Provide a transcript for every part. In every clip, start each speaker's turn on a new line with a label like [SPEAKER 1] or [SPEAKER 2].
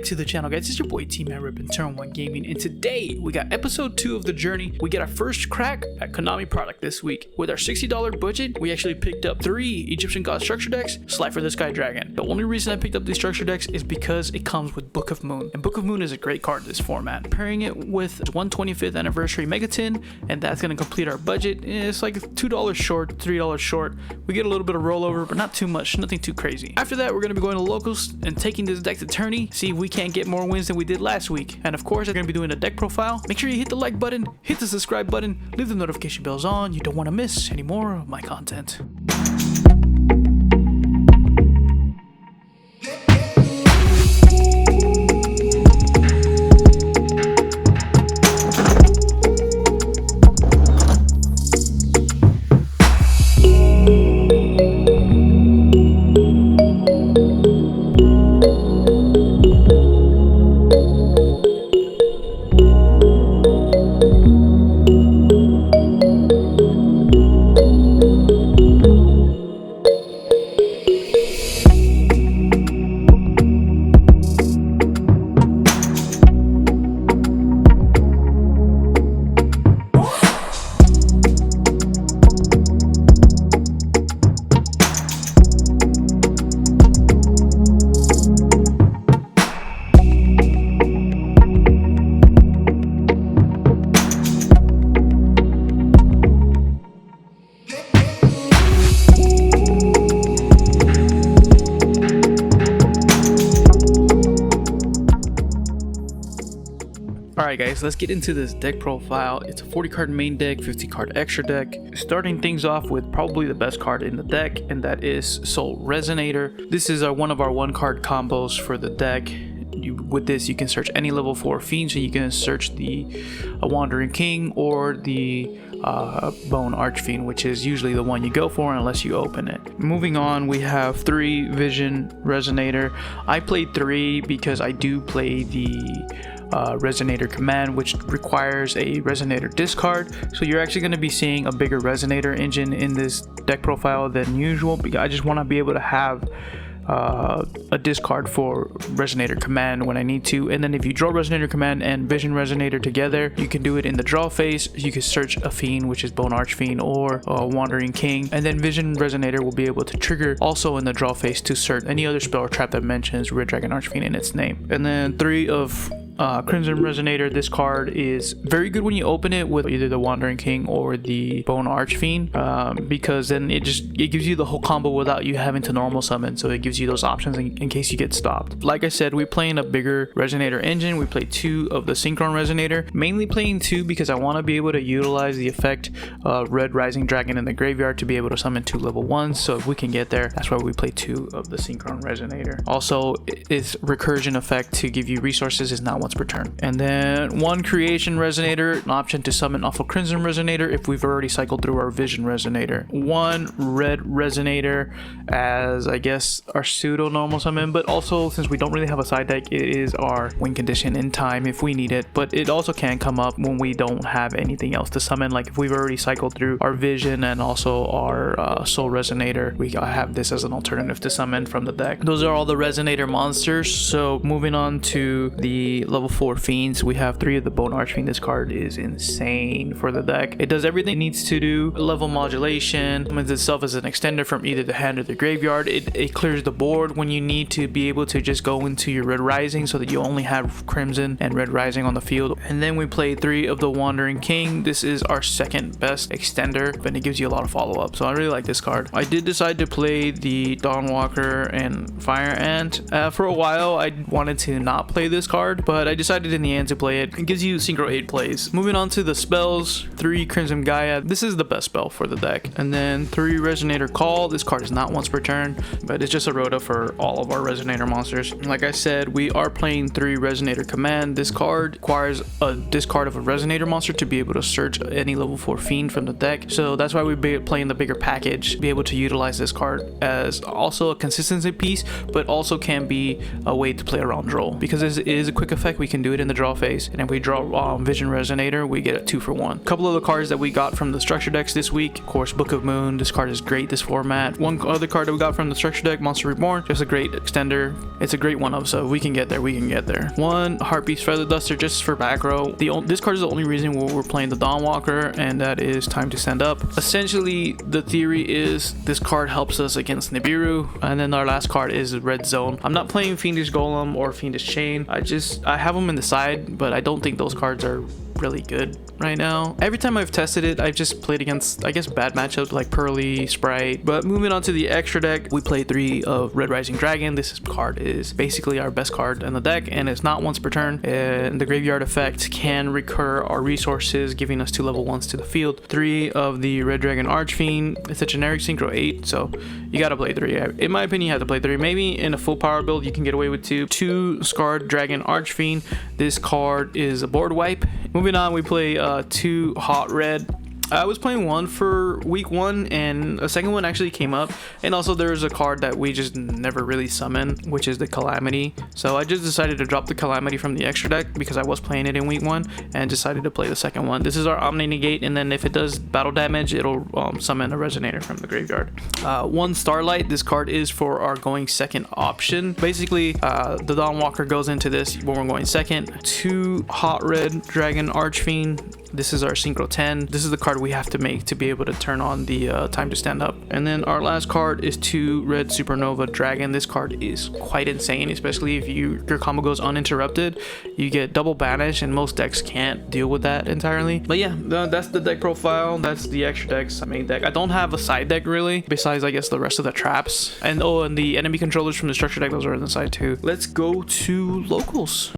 [SPEAKER 1] to the channel, guys. It's your boy T-Man Rippin' Turn 1 Gaming, and today we got episode 2 of the journey. We get our first crack at Konami product this week. With our $60 budget, we actually picked up 3 Egyptian God structure decks, Slifer the Sky Dragon. The only reason I picked up these structure decks is because it comes with Book of Moon, and Book of Moon is a great card in this format. Pairing it with 125th anniversary Megatin, and that's going to complete our budget. It's like $2 short, $3 short. We get a little bit of rollover, but not too much, nothing too crazy. After that, we're going to be going to locals and taking this deck to tourney, see if we can't get more wins than we did last week. And of course, I'm going to be doing a deck profile. Make sure you hit the like button, hit the subscribe button, leave the notification bells on. You don't want to miss any more of my content. Alright guys, let's get into this deck profile. It's a 40 card main deck, 50 card extra deck. Starting things off with probably the best card in the deck, and that is Soul Resonator. This is one of our 1 card combos for the deck. With this, you can search any level 4 fiend, so you can search the Wandering King or the Bone Archfiend, which is usually the one you go for unless you open it. Moving on, we have 3 Vision Resonator. I played 3 because I do play the Resonator command, which requires a Resonator discard, so you're actually going to be seeing a bigger Resonator engine in this deck profile than usual, because I just want to be able to have a discard for Resonator command when I need to. And then if you draw Resonator command and Vision Resonator together, you can do it in the draw phase. You can search a fiend, which is Bone Archfiend or Wandering King, and then Vision Resonator will be able to trigger also in the draw phase to search any other spell or trap that mentions Red Dragon Archfiend in its name. And then 3 of Crimson Resonator. This card is very good when you open it with either the Wandering King or the Bone Archfiend, because then it gives you the whole combo without you having to normal summon, so it gives you those options in case you get stopped. Like I said, we're playing a bigger Resonator engine. We play 2 of the Synchron Resonator, mainly playing 2 because I want to be able to utilize the effect of Red Rising Dragon in the graveyard to be able to summon 2 level 1s, so if we can get there, that's why we play 2 of the Synchron Resonator. Also, its recursion effect to give you resources is not once per turn. And then 1 Creation Resonator, an option to summon off of Crimson Resonator if we've already cycled through our Vision Resonator. 1 Red Resonator as, I guess, our pseudo normal summon, but also since we don't really have a side deck, it is our win condition in time if we need it, but it also can come up when we don't have anything else to summon, like if we've already cycled through our Vision and also our Soul Resonator, we have this as an alternative to summon from the deck. Those are all the Resonator monsters. So moving on to the level 4 fiends, we have 3 of the Bone Archfiend. This card is insane for the deck. It does everything it needs to do. Level modulation, summons itself as an extender from either the hand or the graveyard. It clears the board when you need to be able to just go into your Red Rising so that you only have Crimson and Red Rising on the field. And then we play 3 of the Wandering King. This is our second best extender, and it gives you a lot of follow-up, so I really like this card. I did decide to play the Dawnwalker and Fire Ant. For a while I wanted to not play this card, but I decided in the end to play it. It gives you Synchro 8 plays. Moving on to the spells, 3 Crimson Gaia. This is the best spell for the deck. And then 3 Resonator Call. This card is not once per turn, but it's just a rota for all of our Resonator monsters. Like I said, we are playing 3 Resonator Command. This card requires a discard of a Resonator monster to be able to search any level 4 fiend from the deck, so that's why we're playing the bigger package, be able to utilize this card as also a consistency piece, but also can be a way to play around draw, because it is a quick effect deck, we can do it in the draw phase. And if we draw Vision Resonator, we get a 2-for-1. A couple of the cards that we got from the structure decks this week, of course, Book of Moon. This card is great, this format. One other card that we got from the structure deck, Monster Reborn, just a great extender. It's a great one of, so if we can get there, we can get there. One Heartbeast Feather Duster just for back row. This card is the only reason we're playing the Dawnwalker, and that is Time to Stand Up. Essentially, the theory is this card helps us against Nibiru, and then our last card is Red Zone. I'm not playing Fiendish Golem or Fiendish Chain. I have them in the side, but I don't think those cards are really good right now. Every time I've tested it, I've just played against, I guess, bad matchups like Pearly, Sprite. But moving on to the extra deck, we played 3 of Red Rising Dragon. This card is basically our best card in the deck, and it's not once per turn. And the graveyard effect can recur our resources, giving us 2 level 1s to the field. 3 of the Red Dragon Archfiend. It's a generic synchro 8, so you gotta play 3. In my opinion, you have to play 3. Maybe in a full power build, you can get away with 2. 2 Scarred Dragon Archfiend. This card is a board wipe. Moving on, we play 2 Hot Red. I was playing one for week 1, and a second one actually came up. And also there's a card that we just never really summon, which is the Calamity. So I just decided to drop the Calamity from the extra deck because I was playing it in week 1, and decided to play the second one. This is our Omni Negate, and then if it does battle damage, it'll summon a Resonator from the graveyard. 1 Starlight. This card is for our going second option. Basically, the Dawnwalker goes into this when we're going second. 2 Hot Red Dragon Archfiend. This is our Synchro 10. This is the card we have to make to be able to turn on the Time to Stand Up. And then our last card is 2 Red Supernova Dragon. This card is quite insane, especially if your combo goes uninterrupted. You get double banish, and most decks can't deal with that entirely. But yeah, that's the deck profile. That's the extra decks main deck. I don't have a side deck really, besides I guess the rest of the traps. And oh, and the enemy controllers from the structure deck, those are on the side too. Let's go to locals.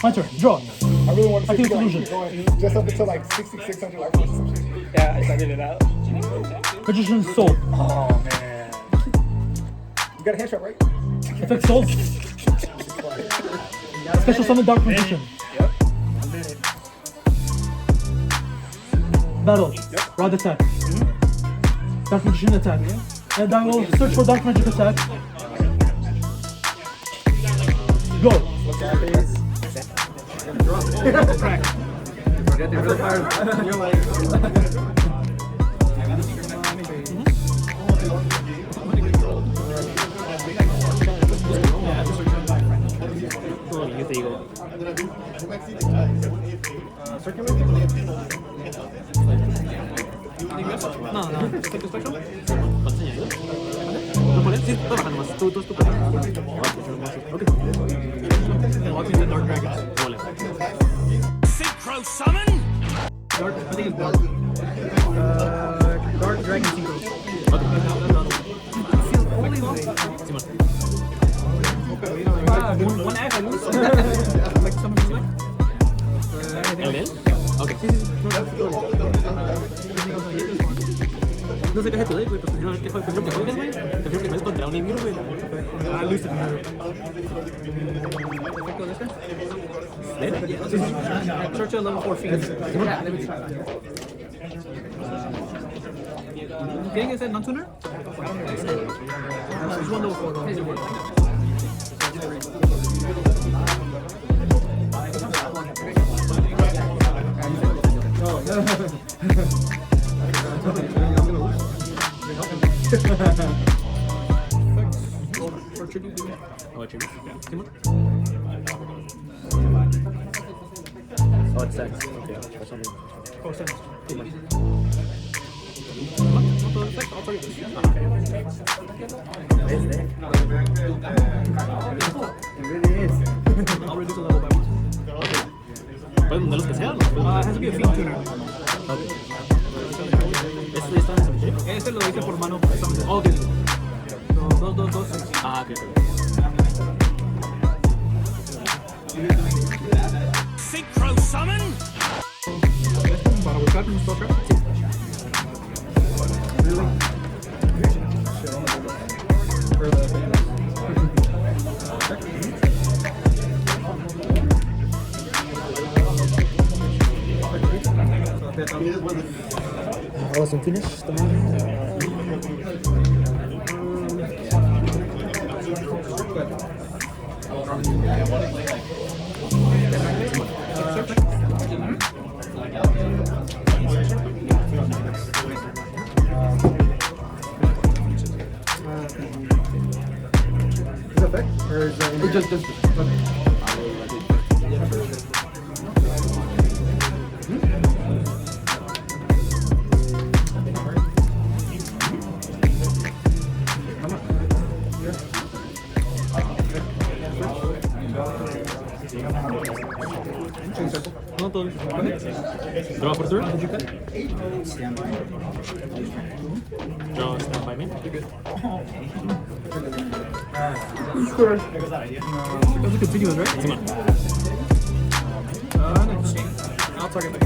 [SPEAKER 2] My turn. Draw.
[SPEAKER 3] I really want to see
[SPEAKER 2] Illusion.
[SPEAKER 3] going just up until like 6,600 life points or some shit.
[SPEAKER 4] Yeah, I started it out.
[SPEAKER 2] Magician's Soul.
[SPEAKER 3] Oh man. You got a headshot, right?
[SPEAKER 2] Effect Soul. Special Summon Dark Magician.
[SPEAKER 3] Yep.
[SPEAKER 2] Battle.
[SPEAKER 3] Yep.
[SPEAKER 2] Rod attack. Dark Magician attack. And I will search for Dark Magic attack. Go.
[SPEAKER 3] What's that face?
[SPEAKER 4] Get the real fire. You're like. No, no. ¿Qué special? ¿Lo pones? Sí, tú baja nomás. Tú Ok. Walk into Dark Dragons. Vole. Synchro Summon? Dark, I think it's Dark. Dark Dragon Synchro. Okay. Feels only one. One act, I lose. Like some of and then? Okay. No sé qué es tu deck, güey, pero prefiero que juegues, güey. Prefiero que juegues contra un enemigo, güey. Ah, Luis. ¿Efecto de este? Sí, sí. Search a level 4 fiends. Yeah, let me see. ¿Quién es el non-tuner? There's one level 4, for tribute. Oh, tribute. Yeah. Oh, it's sex. Okay. For some reason. Oh, sex. Too much. What? Effect? I'll tell you this. It really is. I'll reduce the level by 1. Okay. ¿De los que sean? It has to be a fiend tuner. Okay. ¿Este está en el cementerio?
[SPEAKER 2] Este lo hice por mano precisamente. Oh, ok. No, 2.
[SPEAKER 4] Ah, ok.
[SPEAKER 5] Synchro summon?
[SPEAKER 2] Para buscar un stalker.
[SPEAKER 3] I wasn't finished. Is that back? Or is that just okay.
[SPEAKER 4] No, todo bien. Draw for turn? Draw stand by me.
[SPEAKER 2] Those are continuous, right?
[SPEAKER 4] Come on.
[SPEAKER 2] Next. I'll target the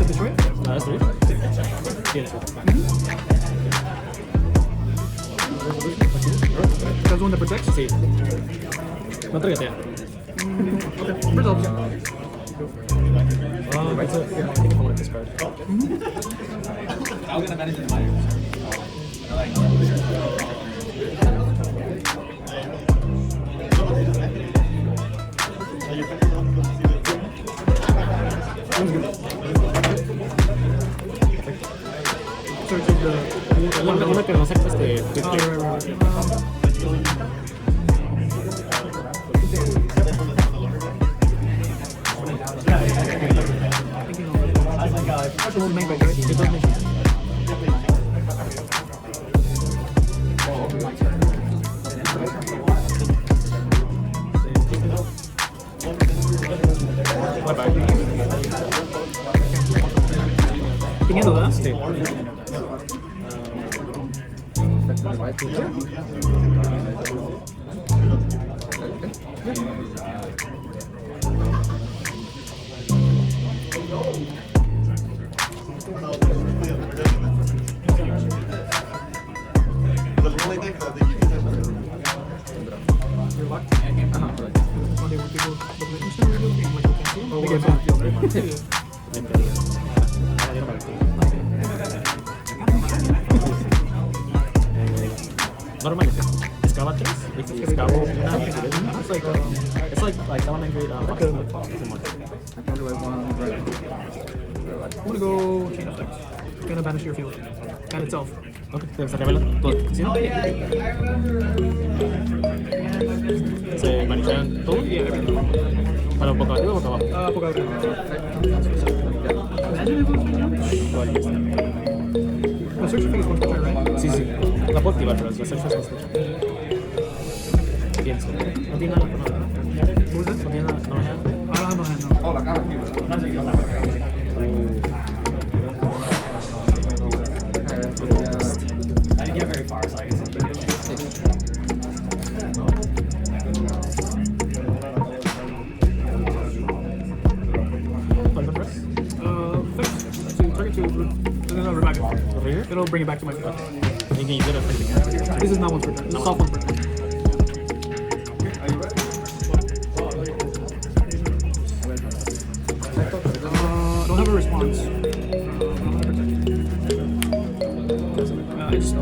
[SPEAKER 2] destroy.
[SPEAKER 4] That's 3. Yes.
[SPEAKER 2] That's one that protects.
[SPEAKER 4] Sí. No targetea.
[SPEAKER 2] Okay. Resolve.
[SPEAKER 4] I think I want this card.
[SPEAKER 2] Searching the.
[SPEAKER 4] Una que no saca este.
[SPEAKER 2] One main bag, right? It does make sense. Can you handle that?
[SPEAKER 4] Sí. Normalmente, escava 3, escavo una. It's like someone angry.
[SPEAKER 2] I'm gonna go chain of decks. Gonna banish your field. And itself.
[SPEAKER 4] Ok, se revela todo. ¿Sí? Se manejan todo. Para boca arriba o boca abajo.
[SPEAKER 2] Poca arriba. The search phase wants to turn, right?
[SPEAKER 4] Sí, sí. La puedo activar, pero la search phase no escucha. Pienso. No tiene nada, no.
[SPEAKER 2] What was that?
[SPEAKER 4] No tiene nada, no.
[SPEAKER 2] I don't have no hand, no.
[SPEAKER 5] I didn't get very far, so I guess.
[SPEAKER 2] First, to target to and then I'll revive it.
[SPEAKER 4] Over here?
[SPEAKER 2] It'll bring it back to my field.
[SPEAKER 4] You can use it as
[SPEAKER 2] This is not one per turn. This is soft one per turn. I don't have a response.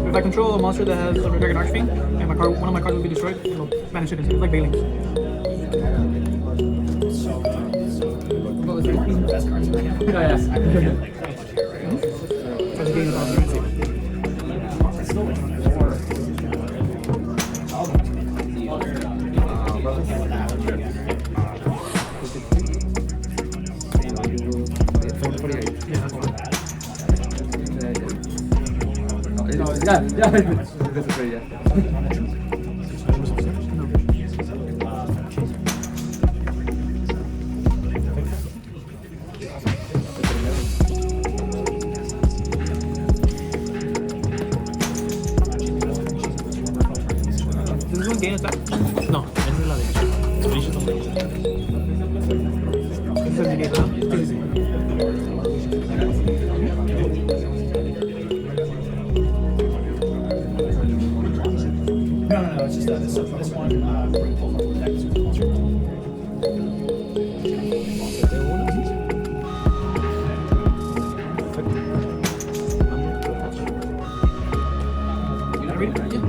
[SPEAKER 2] If I control a monster that has Under Dragon Archfiend, and my card, one of my cards will be destroyed, it'll banish it into like Bailings.
[SPEAKER 5] Best cards.
[SPEAKER 2] Tries to gain an opportunity.
[SPEAKER 5] It's still like 4.
[SPEAKER 2] Yeah, that's fine. is a negate now. It's easy.
[SPEAKER 5] No, it's just that this one, pull from the deck is monster.
[SPEAKER 2] You gotta read it? Yeah.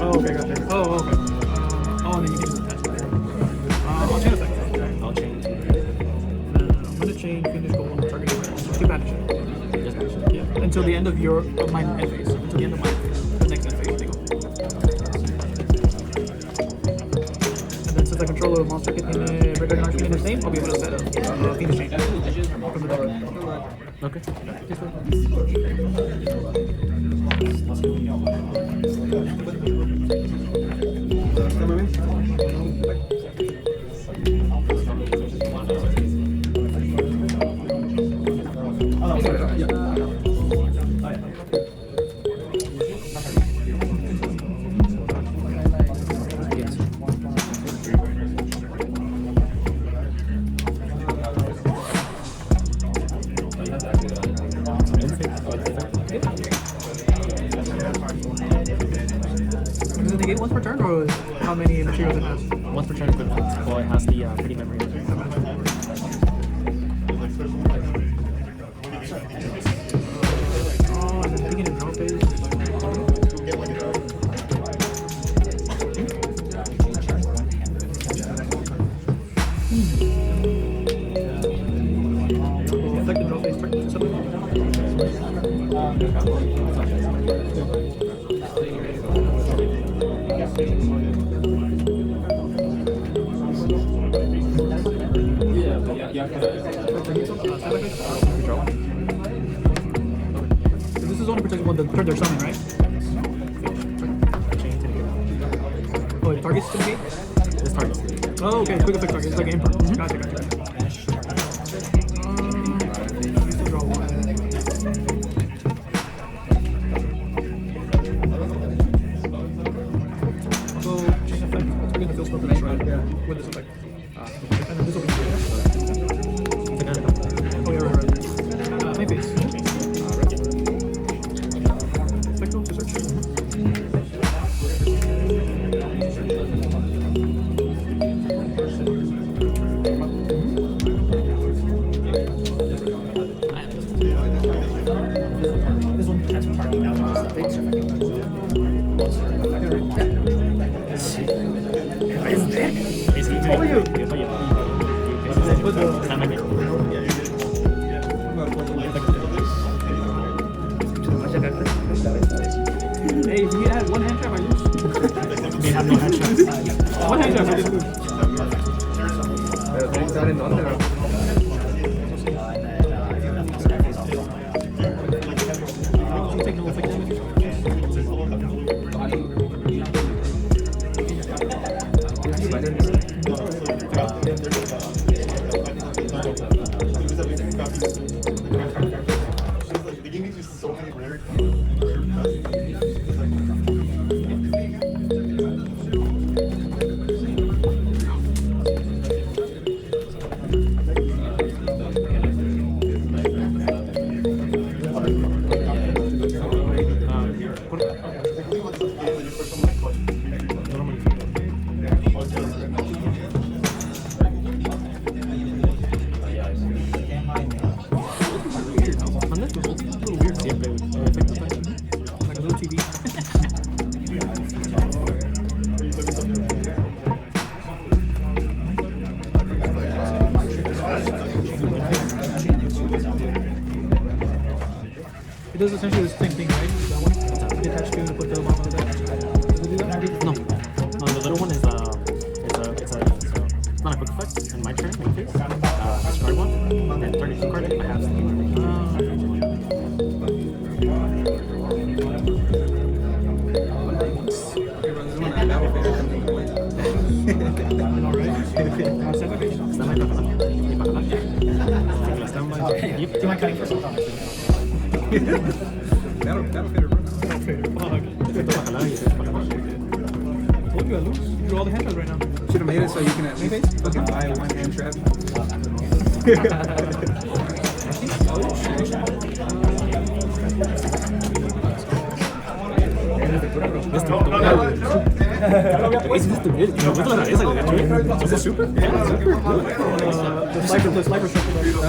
[SPEAKER 2] Oh, okay, gotcha. Oh, okay. Oh, and then you can just attach it. I'll chain effect.
[SPEAKER 4] I'll change.
[SPEAKER 2] I'm gonna chain finish goal on the target. Keep banish.
[SPEAKER 4] Just mention.
[SPEAKER 2] Yeah. Until the end of my end phase. Until the end of my end phase. The next end phase. They go. And then since I control a monster in a regular Archfiend in his name, I'll be able to set up Phoenix Chain from the deck.
[SPEAKER 4] Okay.
[SPEAKER 2] Does it negate once per turn, or how many materials it has?
[SPEAKER 4] Once per turn, well, it has the pretty memory.
[SPEAKER 2] Oh, and then beginning draw phase. Effective draw phase turn. This is only protecting one that turn their summon, right? Oh, it targets to the gate?
[SPEAKER 4] This target.
[SPEAKER 2] Oh, okay, quick effect target. It's like an imper. Gotcha. You still draw one. So, chain effect. It's going to fill spell for this round with this effect. And then this will be oh, yeah, right. Main phase. Spectral to search.
[SPEAKER 5] This one has some target now, just the big
[SPEAKER 2] Hey, if you add one hand trap, I lose.
[SPEAKER 4] They have no hand traps.
[SPEAKER 2] One hand trap, I just lose. You take no effect damage.
[SPEAKER 3] They gave me so many rare.
[SPEAKER 2] Like a little TV. It does essentially the same thing, right? That one? Detach to put the bomb on the deck. Does it do that?
[SPEAKER 4] No, the little one is it's not a quick effect. In my turn, in case, discard one, and then 32 card, I have
[SPEAKER 5] Do you mind cutting first?
[SPEAKER 3] That'll fit it.
[SPEAKER 2] Okay, fuck. told you I lose. You drew all the hand traps right now.
[SPEAKER 3] Should have made it so you can at least fucking buy one hand trap.
[SPEAKER 2] Is it super? Yeah, super. The Slifer shuffle.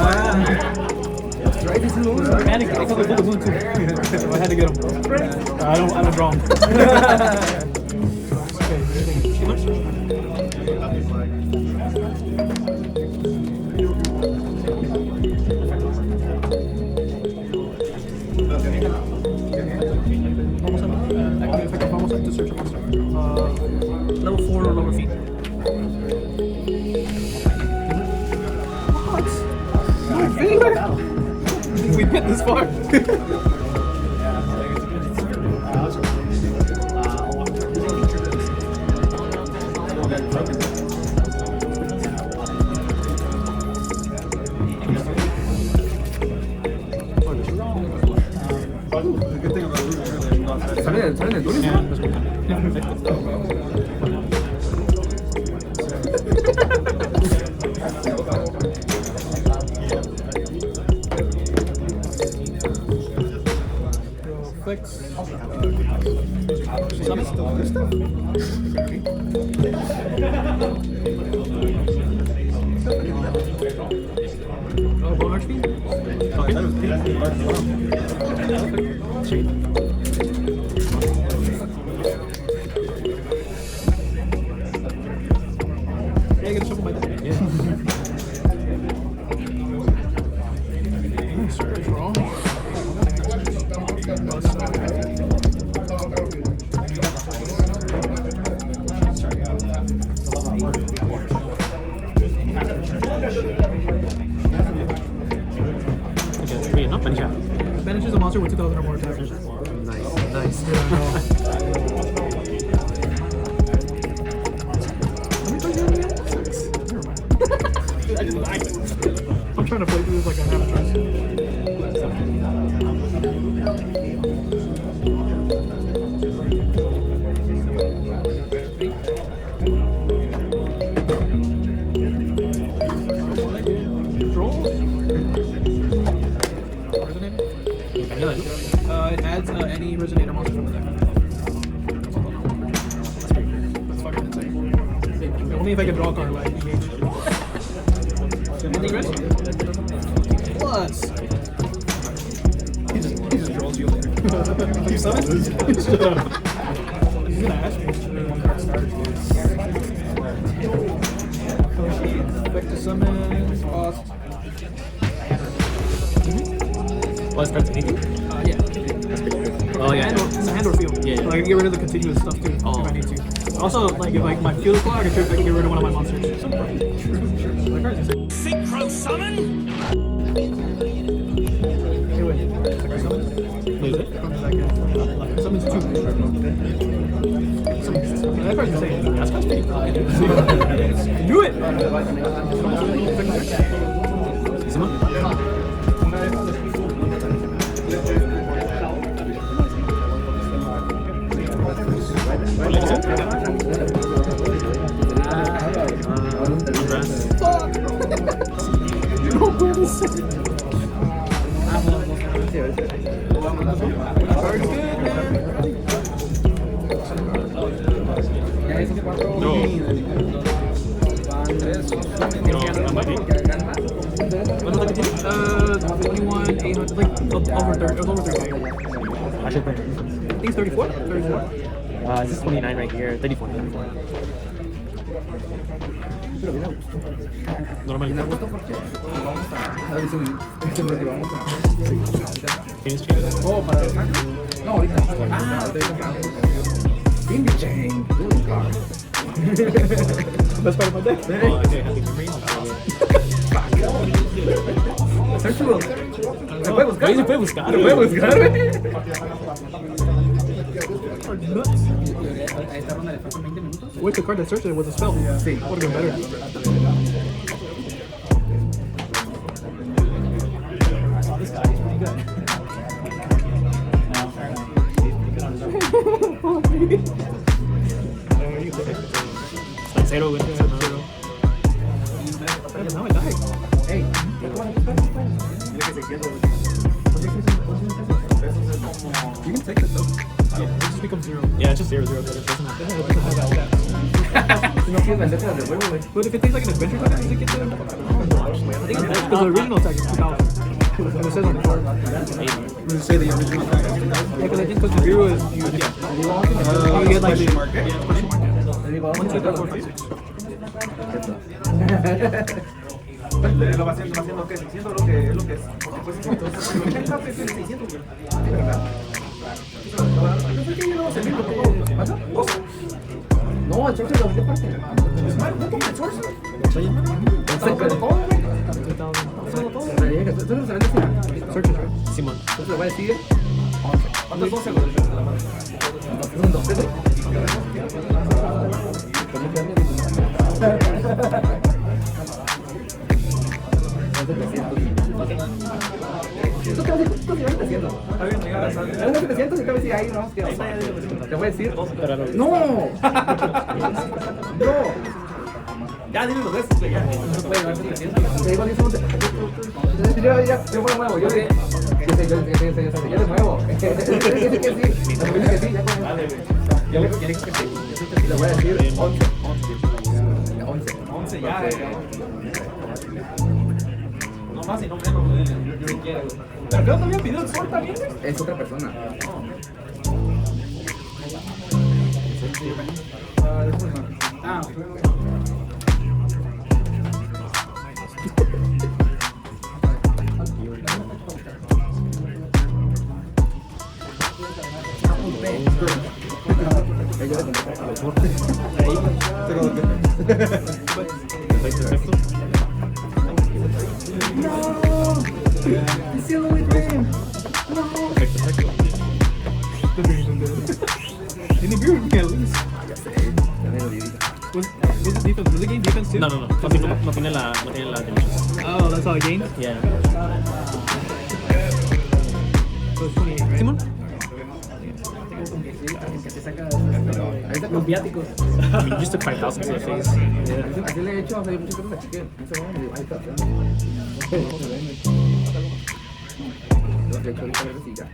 [SPEAKER 2] Panic. I thought they pulled the balloon too. So I had to get him. I don't draw him. To search a monster. Level 4 or lower feet. What? We hit this far.
[SPEAKER 3] Salen dulces.
[SPEAKER 2] Archfiend? Yeah, I get a shuffle by that. Search wrong. Banishes a monster with 2,000 or more attack.
[SPEAKER 4] Nice.
[SPEAKER 2] I'm trying to play through this like I have a choice. It adds any resonator monster from the deck. That's fucking insane. Only if I can draw a card like engage. Anything rest? Plus. He just draws you later. You summon? Shut up. He's gonna ask me. Back to summon. Cost.
[SPEAKER 4] Oh, it starts anything?
[SPEAKER 2] Yeah.
[SPEAKER 4] Oh, yeah.
[SPEAKER 2] It's a hand or field.
[SPEAKER 4] Yeah.
[SPEAKER 2] So I can get rid of the continuous stuff too if I need to. Also, like if like my field is clogged, I can get rid of one of my monsters.
[SPEAKER 4] Synchro summon?
[SPEAKER 2] Anyway, summon.
[SPEAKER 4] Wait, is it?
[SPEAKER 2] Summons 2. That card's insane.
[SPEAKER 4] That's pretty cool.
[SPEAKER 2] Do it!
[SPEAKER 4] Someone?
[SPEAKER 2] I think it's 34? 34?
[SPEAKER 4] This is 29 right here. 34. Normally. Tienes chido.
[SPEAKER 3] Oh, para el no, ahorita. Finger chain.
[SPEAKER 2] Best part of my deck.
[SPEAKER 4] Oh, okay. Happy memory.
[SPEAKER 3] Se puede buscar.
[SPEAKER 4] Se puede buscar.
[SPEAKER 3] Se puede buscar.
[SPEAKER 2] Nuts. Wait, the card that searched it was a spell.
[SPEAKER 3] Sí.
[SPEAKER 2] Would have been better.
[SPEAKER 5] This guy is pretty good. No, fair enough. He's pretty good on his own.
[SPEAKER 4] Zero, güey. Zero.
[SPEAKER 2] Now I died.
[SPEAKER 3] Hey, you can take this though.
[SPEAKER 2] Yeah, it just becomes 0.
[SPEAKER 4] Yeah, it's just 0, 0, but it doesn't have
[SPEAKER 2] It doesn't have that stats.
[SPEAKER 3] Si no quieres venderte las devuelvo, güey.
[SPEAKER 2] But if it takes like an adventure time, does it get the... I don't know, actually. I think it's because the original tag is 2000. And it says on the card.
[SPEAKER 3] Does it say the original tag?
[SPEAKER 2] Yeah, because I think because the 0 is... You get like the...
[SPEAKER 3] Question mark.
[SPEAKER 2] Yeah, question mark. 1, 2, 3, 4, 5, 6.
[SPEAKER 3] Lo va haciendo que diciendo lo que es lo que es. Porque pues es 600, güey. No, el source lo de parte. ¿El source?
[SPEAKER 2] Searches, right?
[SPEAKER 4] Simón.
[SPEAKER 3] Entonces le voy a decir 11. ¿Cuántos 12, güey? Son 12, güey. ¿Tú qué vas a decir? ¿Algo 700? ¿Y qué vas a decir? Ahí no, te voy a decir. ¡No! ¡No! Ya, dime los de estos, ya. No puede llevar 700. Te digo 10 11. Yo me muevo, yo le muevo. Dice que sí. Yo le digo que sí. Le voy a decir 11. 11 ya. No más y no menos, yo quiero. Pero creo que también pidió el sol también. Es otra persona. Ah,
[SPEAKER 2] Any beer with me at least. Was it defense? Was the game defense too?
[SPEAKER 4] No. No tiene la dimensions.
[SPEAKER 2] Oh, that's all I gained?
[SPEAKER 4] Yeah.
[SPEAKER 2] So it's 28, right?
[SPEAKER 4] Simón.
[SPEAKER 3] Los viáticos.
[SPEAKER 4] I mean, you just took 5,000 to the face.
[SPEAKER 3] Así le he hecho, hay muchas cosas aquí que ahí está. Lo que he hecho ahorita es y ya.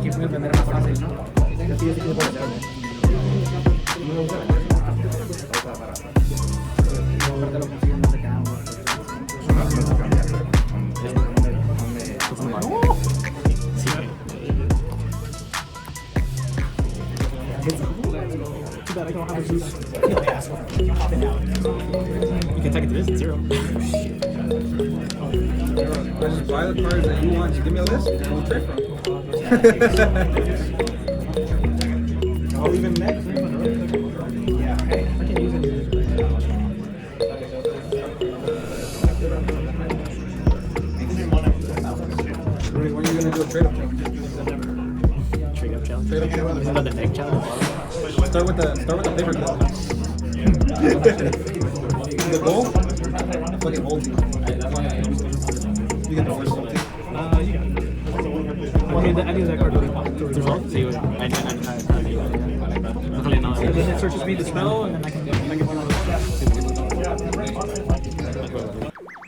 [SPEAKER 3] ¿Quién puede aprender más fácil, no? Así es que puede hacer. No me gusta la cosa barata. Aparte lo consiguen no se quedan.
[SPEAKER 2] Too bad I don't have a Zeus.
[SPEAKER 4] You can take it to this, it's 0.
[SPEAKER 3] Just buy the cards that you want. Just give me a list and we'll trade from. I'll leave him next.
[SPEAKER 2] Yeah, hey, I can use it.
[SPEAKER 3] When are you gonna do a trade up?
[SPEAKER 4] Trade up challenge. Isn't that the neck challenge?
[SPEAKER 3] Start with the paper clip. The goal? Fucking hold you. You get the first one.
[SPEAKER 2] You got it. I need that card to resolve.
[SPEAKER 4] Sí, güey.
[SPEAKER 2] And then it searches me the spell, and then I can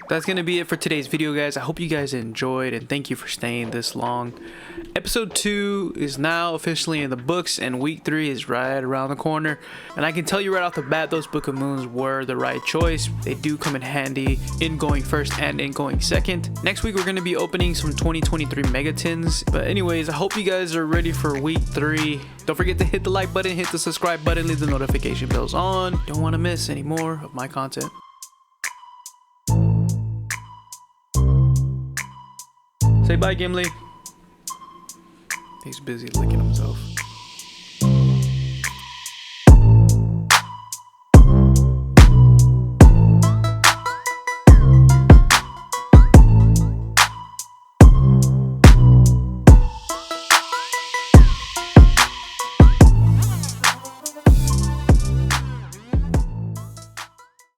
[SPEAKER 1] That's gonna be it for today's video, guys. I hope you guys enjoyed, and thank you for staying this long. Episode 2 is now officially in the books, and week 3 is right around the corner. And I can tell you right off the bat, those Book of Moons were the right choice. They do come in handy in going first and in going second. Next week, we're gonna be opening some 2023 Megatins. But anyways, I hope you guys are ready for week 3. Don't forget to hit the like button, hit the subscribe button, leave the notification bells on. Don't want to miss any more of my content. Say bye, Gimli. He's busy licking himself.